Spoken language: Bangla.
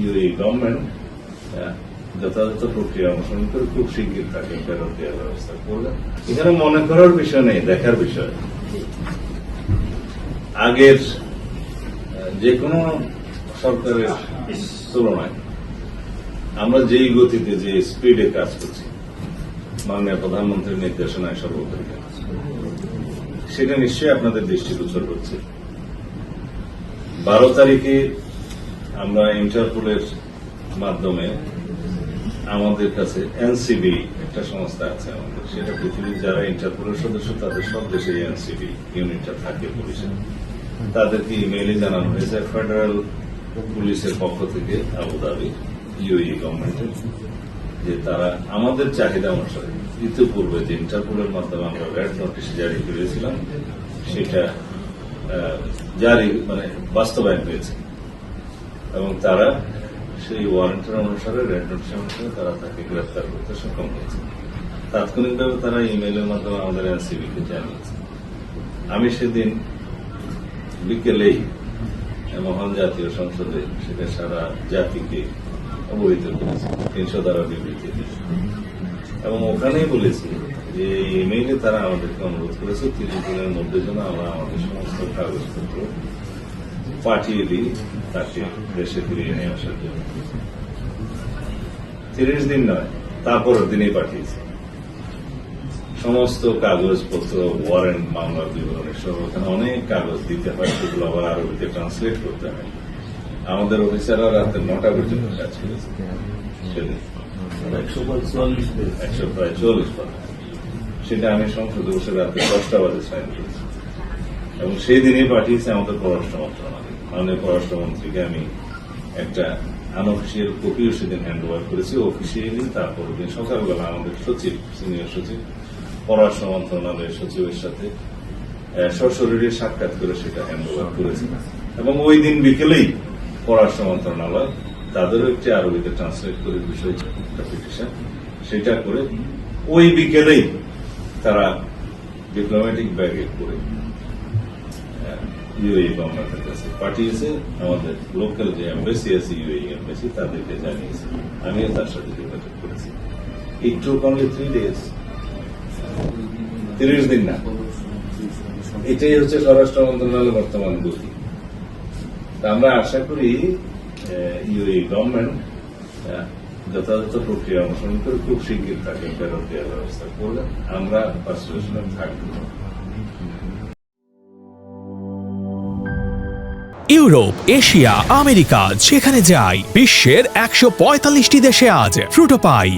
ইউএই গভর্নমেন্ট যথাযথ প্রক্রিয়া অনুসরণ করে খুব শিগগির তাকে ফেরত দেওয়ার ব্যবস্থা করবে। এখানে মনে করার বিষয় নেই, দেখার বিষয়। আগের যে কোনো সরকারের তুলনায় আমরা যেই গতিতে যে স্পিডে কাজ করছি মাননীয় প্রধানমন্ত্রীর নির্দেশনায় সর্বোপরি সেটা নিশ্চয়ই আপনাদের দৃষ্টিগোচর হচ্ছে। 12 তারিখে আমরা ইন্টারপোলের মাধ্যমে আমাদের কাছে এনসিবি একটা সংস্থা আছে আমাদের, সেটা পৃথিবীর যারা ইন্টারপোলের সদস্য তাদের সব দেশে এনসিবি ইউনিটটা থাকে পুলিশের, তাদেরকে ইমেইলে জানানো হয়েছে ফেডারেল পুলিশের পক্ষ থেকে আবুধাবি ইউএই গভর্নমেন্টের যে তারা আমাদের চাহিদা অনুসারে ইতিপূর্বে যে ইন্টারপোলের মাধ্যমে আমরা রেড নোটিশ জারি করেছিলাম সেটা জারি বাস্তবায়ন হয়েছে এবং তারা সেই ওয়ারেন্টের অনুসারে রেড নোটিশের অনুসারে তারা তাকে গ্রেফতার করতে সক্ষম হয়েছে। তাৎক্ষণিকভাবে তারা ইমেইলের মাধ্যমে আমাদের এনসিবিকে জানিয়েছে। আমি সেদিন বিকেলেই মহান জাতীয় সংসদে সেটা সারা জাতিকে অবহিত করেছি 300 ধারা বিবৃতি এবং ওখানেই বলেছি যে ইমেইলে তারা আমাদেরকে অনুরোধ করেছে 30 দিনের মধ্যে যেন আমরা আমাদের সমস্ত কাগজপত্র পাঠিয়ে দিই তাকে দেশে ফিরিয়ে নিয়ে আসার জন্য। 30 দিন নয়, তারপরের দিনেই পাঠিয়েছে সমস্ত কাগজপত্র, ওয়ারেন্ট, মামলার বিবরণী সহ ওখানে অনেক কাগজ দিতে হয়, সেগুলো আবার আরবিতে ট্রান্সলেট করতে হয়। আমাদের অফিসাররা রাতে 9টা পর্যন্ত কাজ করেছে সেদিন, 144 পাতা। সেটা আমি সংসদে বসে রাতে 10টা বাজে সাইন করেছি এবং সেই দিনই পাঠিয়েছে আমাদের পররাষ্ট্র মন্ত্রণালয়। মাননীয় পররাষ্ট্রমন্ত্রীকে আমি একটা আনঅফিসিয়াল কপিও সেদিন হ্যান্ড ওভার করেছি। অফিসিয়ালি তারপর দিন সকালবেলা আমাদের সচিব, সিনিয়র সচিব, পররাষ্ট্র মন্ত্রণালয়ের সচিবের সাথে সশরীরে সাক্ষাৎ করে সেটা হ্যান্ড ওভার করেছে এবং ওই দিন বিকেলেই পররাষ্ট্র মন্ত্রণালয় তাদেরও একটি আরবিতে ট্রান্সলেট করে বিষয় পিটিশন সেটা করে ওই বিকেলেই তারা ডিপ্লোম্যাটিক ব্যাগে করে ইউএই গভর্নমেন্টের কাছে পাঠিয়েছে। আমাদের লোকাল যে এমবেসি আছে ইউএই এমবেসি তাদেরকে জানিয়েছে। আমিও তার সাথে যোগাযোগ করেছি। ইট টুক অনলি 3 days, 30 দিন না। এটাই হচ্ছে স্বরাষ্ট্র মন্ত্রণালয়ের বর্তমান গতি। আমরা আশা করি ইউএই গভর্নমেন্ট যথাযথ প্রক্রিয়া অনুসরণ করে খুব শিগগির তাকে ফেরত দেওয়ার ব্যবস্থা করবে। আমরা পার্সুয়েশনে থাকবো। ইউরোপ, এশিয়া, আমেরিকা যেখানে যাই বিশ্বের 145টি দেশে আজ ফ্রুটো পাই।